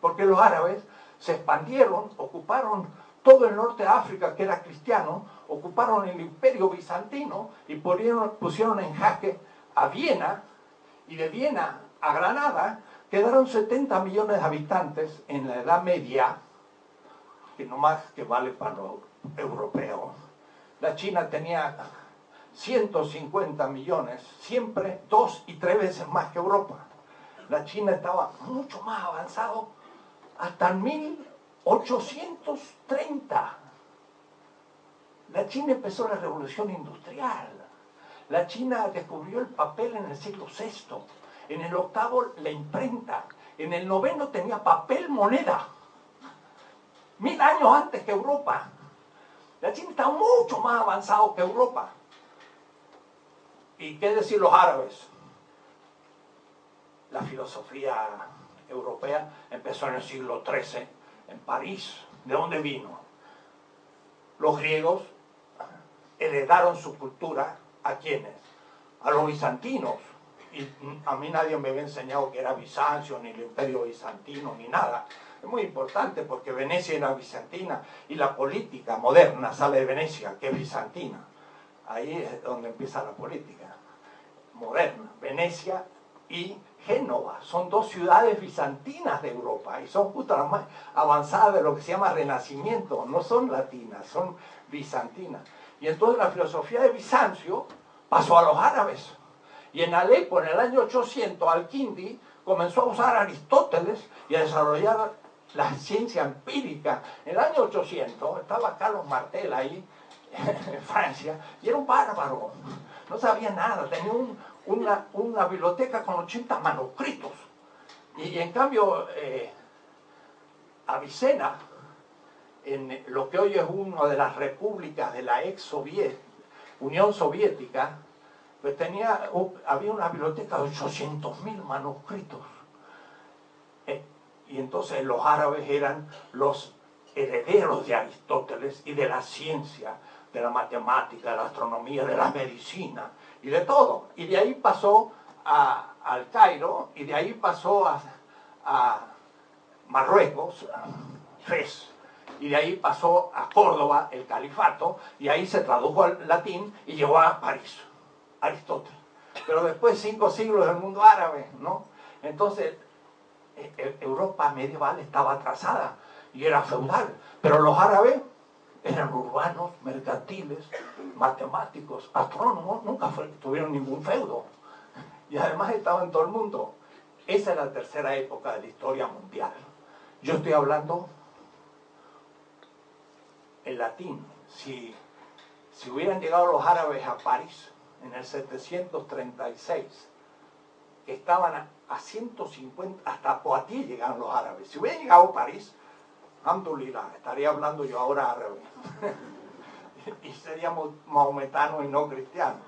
porque los árabes se expandieron, ocuparon todo el norte de África, que era cristiano, ocuparon el imperio bizantino y pusieron en jaque a Viena, y de Viena a Granada quedaron 70 millones de habitantes en la Edad Media, que no más que vale para los europeos. La China tenía 150 millones, siempre 2 y 3 veces más que Europa. La China estaba mucho más avanzado hasta 1830. La China empezó la revolución industrial. La China descubrió el papel en el siglo VI. En el octavo la imprenta. En el noveno tenía papel moneda. 1000 años antes que Europa. La China está mucho más avanzado que Europa. ¿Y qué decir los árabes? La filosofía europea empezó en el siglo XIII, en París. ¿De dónde vino? Los griegos heredaron su cultura ¿a quiénes? A los bizantinos. Y a mí nadie me había enseñado que era Bizancio, ni el imperio bizantino, ni nada. Es muy importante porque Venecia era bizantina y la política moderna sale de Venecia, que es bizantina. Ahí es donde empieza la política moderna. Venecia y Génova son dos ciudades bizantinas de Europa y son justo las más avanzadas de lo que se llama Renacimiento. No son latinas, son bizantinas. Y entonces la filosofía de Bizancio pasó a los árabes. Y en Alepo, en el año 800, Al-Kindi comenzó a usar a Aristóteles y a desarrollar la ciencia empírica. En el año 800 estaba Carlos Martel ahí, en Francia, y era un bárbaro. No sabía nada, tenía una biblioteca con 80 manuscritos. Y en cambio, Avicena, en lo que hoy es una de las repúblicas de la Unión Soviética, pues había una biblioteca de 800.000 manuscritos. Y entonces los árabes eran los herederos de Aristóteles y de la ciencia, de la matemática, de la astronomía, de la medicina y de todo. Y de ahí pasó al Cairo, y de ahí pasó a Marruecos, Fez, y de ahí pasó a Córdoba, el califato, y ahí se tradujo al latín y llegó a París, Aristóteles. Pero después 5 siglos del mundo árabe, ¿no? Entonces, Europa medieval estaba atrasada y era feudal, pero los árabes eran urbanos, mercantiles, matemáticos, astrónomos, nunca tuvieron ningún feudo. Y además estaban en todo el mundo. Esa es la tercera época de la historia mundial. Yo estoy hablando en latín. Si hubieran llegado los árabes a París en el 736, que estaban a 150, hasta Poitiers llegaron los árabes. Si hubieran llegado a París, alhamdulillah, estaría hablando yo ahora árabe. Y seríamos mahometanos y no cristianos.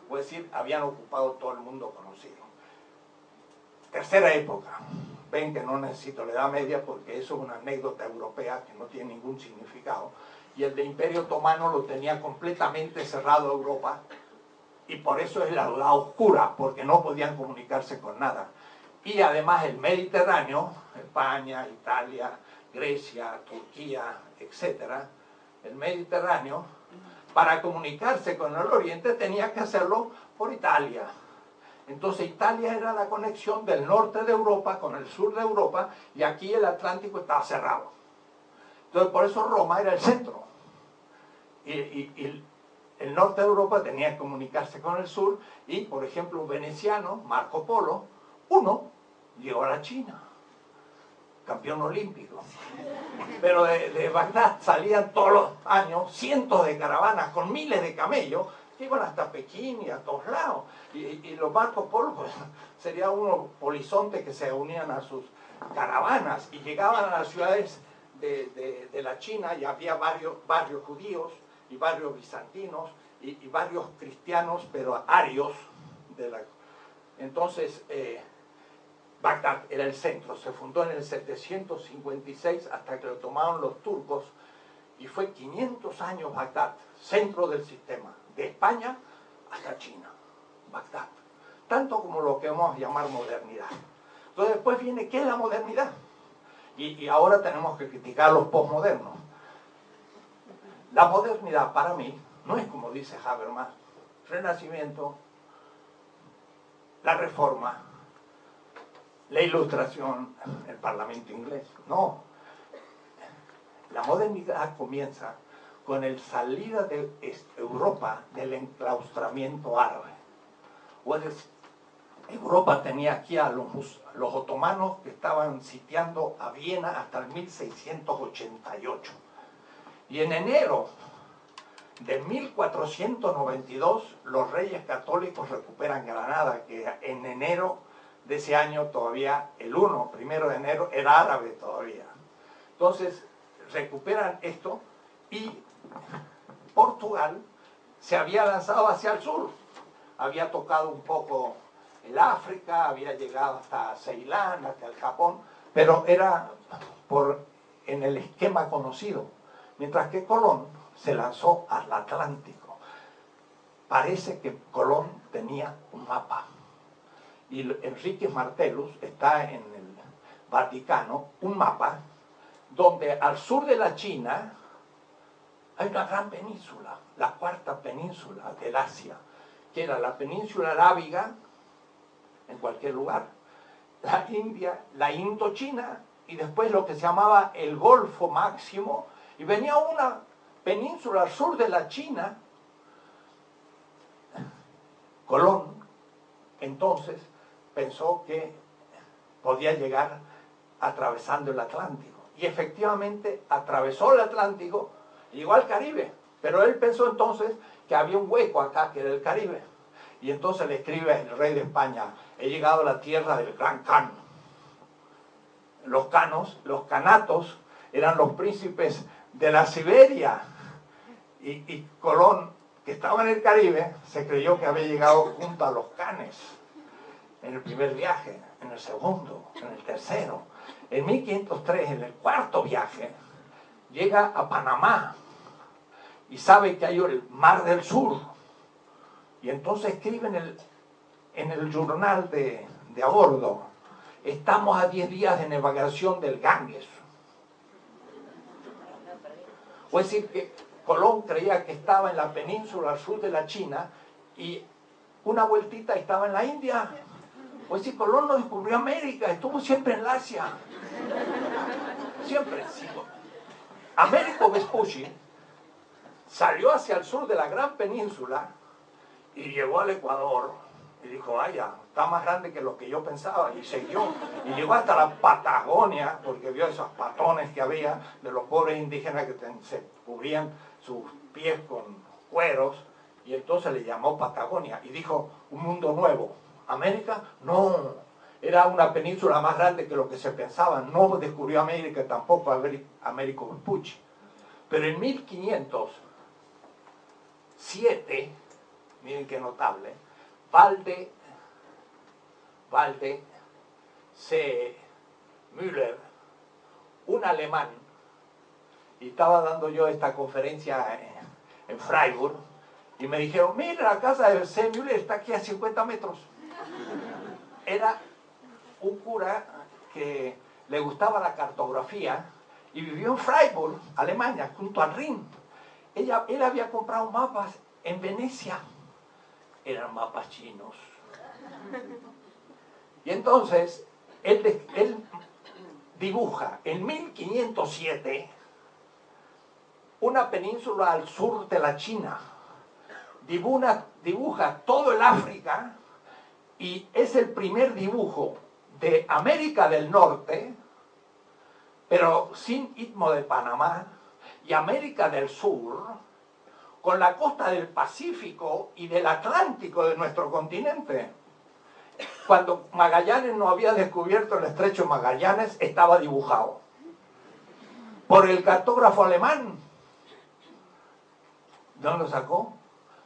Es decir, habían ocupado todo el mundo conocido. Tercera época. Ven que no necesito la Edad Media porque eso es una anécdota europea que no tiene ningún significado. Y el de Imperio Otomano lo tenía completamente cerrado a Europa. Y por eso es la edad oscura, porque no podían comunicarse con nada. Y además el Mediterráneo, España, Italia, Grecia, Turquía, etc. El Mediterráneo, para comunicarse con el Oriente tenía que hacerlo por Italia. Entonces Italia era la conexión del norte de Europa con el sur de Europa, y aquí el Atlántico estaba cerrado. Entonces por eso Roma era el centro. Y el norte de Europa tenía que comunicarse con el sur, y por ejemplo un veneciano, Marco Polo, llegó a la China, campeón olímpico. Pero de Bagdad salían todos los años cientos de caravanas con miles de camellos que iban hasta Pekín y a todos lados. Y los Marco Polo, pues, sería unos polizontes que se unían a sus caravanas y llegaban a las ciudades de la China, y había barrios judíos y barrios bizantinos y barrios cristianos, pero arios. Entonces, Bagdad era el centro. Se fundó en el 756 hasta que lo tomaron los turcos, y fue 500 años Bagdad, centro del sistema, de España hasta China, Bagdad. Tanto como lo que vamos a llamar modernidad. Entonces después viene, ¿qué es la modernidad? Y ahora tenemos que criticar los posmodernos. La modernidad para mí no es como dice Habermas, Renacimiento, la Reforma, la Ilustración, el Parlamento inglés. No. La modernidad comienza con la salida de Europa del enclaustramiento árabe. Europa tenía aquí a los otomanos que estaban sitiando a Viena hasta el 1688. Y en enero de 1492 los reyes católicos recuperan Granada, que en enero de ese año todavía, el 1 de enero, era árabe todavía. Entonces recuperan esto y Portugal se había lanzado hacia el sur. Había tocado un poco el África, había llegado hasta Ceilán, hasta el Japón, pero era en el esquema conocido. Mientras que Colón se lanzó al Atlántico. Parece que Colón tenía un mapa. Y Enrique Martellus está en el Vaticano, un mapa, donde al sur de la China hay una gran península, la cuarta península del Asia, que era la península arábiga, en cualquier lugar, la India, la Indochina, y después lo que se llamaba el Golfo Máximo, y venía una península al sur de la China. Colón, entonces, pensó que podía llegar atravesando el Atlántico. Y efectivamente atravesó el Atlántico y llegó al Caribe. Pero él pensó entonces que había un hueco acá, que era el Caribe. Y entonces le escribe el rey de España: he llegado a la tierra del Gran Kan. Los canos, los canatos, eran los príncipes de la Siberia. Y Colón, que estaba en el Caribe, se creyó que había llegado junto a los canes en el primer viaje, en el segundo, en el tercero. En 1503, en el cuarto viaje, llega a Panamá y sabe que hay el Mar del Sur. Y entonces escribe en el journal de a bordo: estamos a 10 días de navegación del Ganges. O es decir, que Colón creía que estaba en la península al sur de la China y una vueltita estaba en la India. O es decir, Colón no descubrió América, estuvo siempre en la Asia. Siempre. Sí. Américo Vespucci salió hacia el sur de la gran península y llegó al Ecuador y dijo: vaya, está más grande que lo que yo pensaba, y siguió, y llegó hasta la Patagonia, porque vio esos patones que había de los pobres indígenas que se cubrían sus pies con cueros, y entonces le llamó Patagonia, y dijo: un mundo nuevo. América, no, era una península más grande que lo que se pensaba. No descubrió América tampoco Américo Vespucci. Pero en 1507, miren qué notable, Walde C. Müller, un alemán, y estaba dando yo esta conferencia en Freiburg, y me dijeron: mira, la casa de C. Müller está aquí a 50 metros. Era un cura que le gustaba la cartografía y vivió en Freiburg, Alemania, junto al Rin. Él había comprado mapas en Venecia. Eran mapas chinos. Y entonces él dibuja en 1507 una península al sur de la China. Dibuja todo el África, y es el primer dibujo de América del Norte, pero sin Istmo de Panamá, y América del Sur, con la costa del Pacífico y del Atlántico de nuestro continente. Cuando Magallanes no había descubierto el estrecho de Magallanes, estaba dibujado por el cartógrafo alemán. ¿Dónde lo sacó?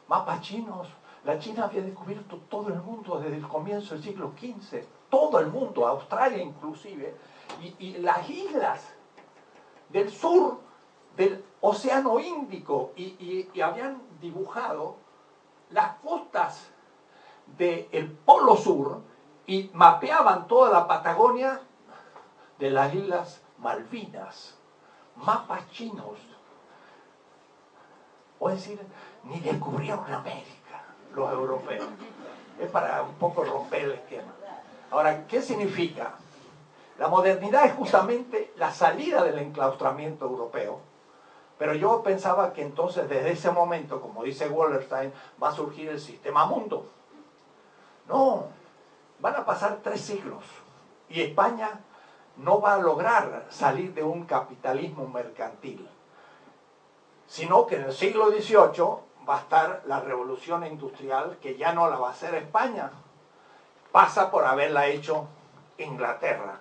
Mapas chinos. La China había descubierto todo el mundo desde el comienzo del siglo XV. Todo el mundo, Australia inclusive. Y las islas del sur del Océano Índico. Y habían dibujado las costas del Polo Sur y mapeaban toda la Patagonia de las islas Malvinas, mapas chinos. O es decir, ni descubrieron América los europeos. Es para un poco romper el esquema. Ahora, ¿qué significa? La modernidad es justamente la salida del enclaustramiento europeo, pero yo pensaba que entonces desde ese momento, como dice Wallerstein, va a surgir el sistema mundo. No, van a pasar 3 siglos y España no va a lograr salir de un capitalismo mercantil, sino que en el siglo XVIII va a estar la revolución industrial, que ya no la va a hacer España, pasa por haberla hecho Inglaterra.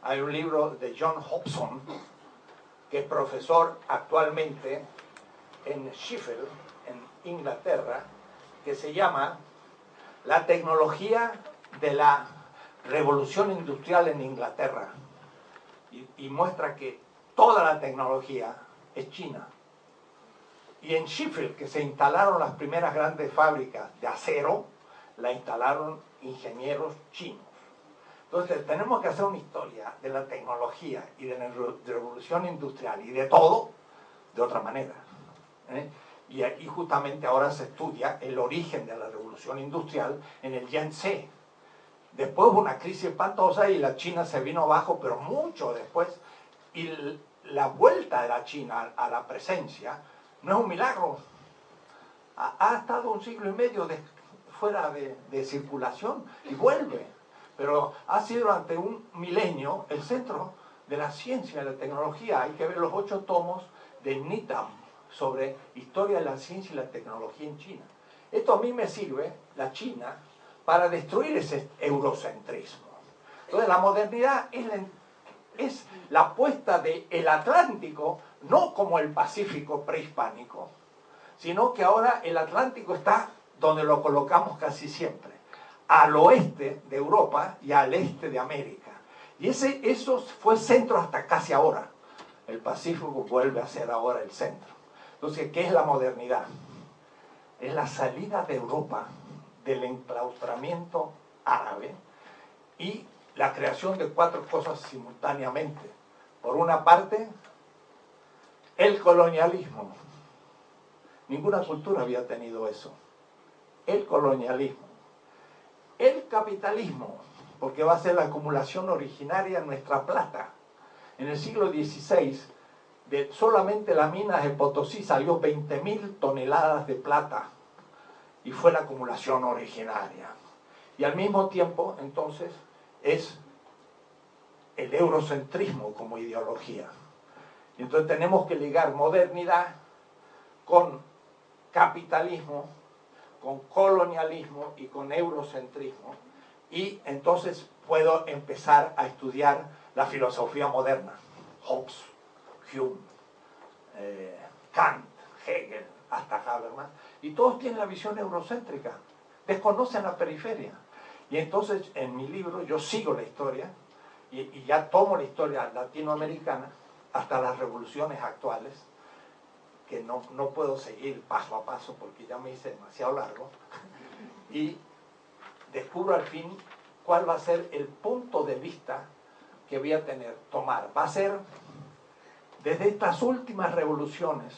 Hay un libro de John Hobson, que es profesor actualmente en Sheffield, en Inglaterra, que se llama La tecnología de la revolución industrial en Inglaterra, y muestra que toda la tecnología es china. Y en Sheffield, que se instalaron las primeras grandes fábricas de acero, la instalaron ingenieros chinos. Entonces tenemos que hacer una historia de la tecnología y de la revolución industrial y de todo de otra manera, ¿eh? Y justamente ahora se estudia el origen de la revolución industrial en el Yangtze. Después hubo una crisis espantosa y la China se vino abajo, pero mucho después. Y la vuelta de la China a la presencia no es un milagro. Ha estado 1 siglo y medio fuera de circulación y vuelve. Pero ha sido durante un milenio el centro de la ciencia y la tecnología. Hay que ver los 8 tomos de Needham sobre historia de la ciencia y la tecnología en China. Esto a mí me sirve, la China, para destruir ese eurocentrismo. Entonces la modernidad es la apuesta del Atlántico, no como el Pacífico prehispánico, sino que ahora el Atlántico está donde lo colocamos casi siempre, al oeste de Europa y al este de América. Y eso fue centro hasta casi ahora. El Pacífico vuelve a ser ahora el centro. Entonces, ¿qué es la modernidad? Es la salida de Europa del enclaustramiento árabe y la creación de 4 cosas simultáneamente. Por una parte, el colonialismo. Ninguna cultura había tenido eso. El colonialismo. El capitalismo, porque va a ser la acumulación originaria de nuestra plata. En el siglo XVI, de solamente las minas de Potosí salió 20.000 toneladas de plata, y fue la acumulación originaria. Y al mismo tiempo, entonces, es el eurocentrismo como ideología. Y entonces tenemos que ligar modernidad con capitalismo, con colonialismo y con eurocentrismo, y entonces puedo empezar a estudiar la filosofía moderna. Hobbes, Hume, Kant, Hegel, hasta Habermas, y todos tienen la visión eurocéntrica, desconocen la periferia. Y entonces en mi libro yo sigo la historia y ya tomo la historia latinoamericana hasta las revoluciones actuales, que no puedo seguir paso a paso porque ya me hice demasiado largo, y descubro al fin cuál va a ser el punto de vista que voy a tomar. Va a ser desde estas últimas revoluciones,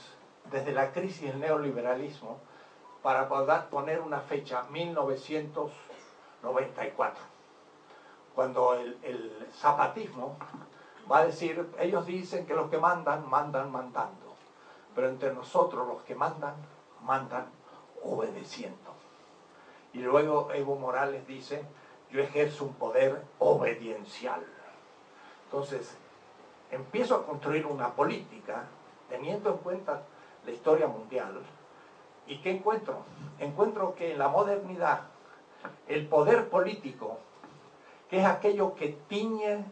desde la crisis del neoliberalismo, para poder poner una fecha, 1994, cuando el zapatismo va a decir, ellos dicen que los que mandan, mandan mandando, pero entre nosotros los que mandan, mandan obedeciendo. Y luego Evo Morales dice, yo ejerzo un poder obediencial. Entonces, empiezo a construir una política teniendo en cuenta la historia mundial. ¿Y qué encuentro? Encuentro que en la modernidad, el poder político, que es aquello que tiñe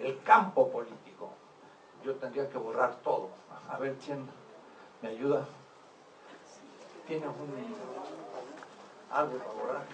el campo político, yo tendría que borrar todo. A ver quién me ayuda. ¿Tienes algo para borrar?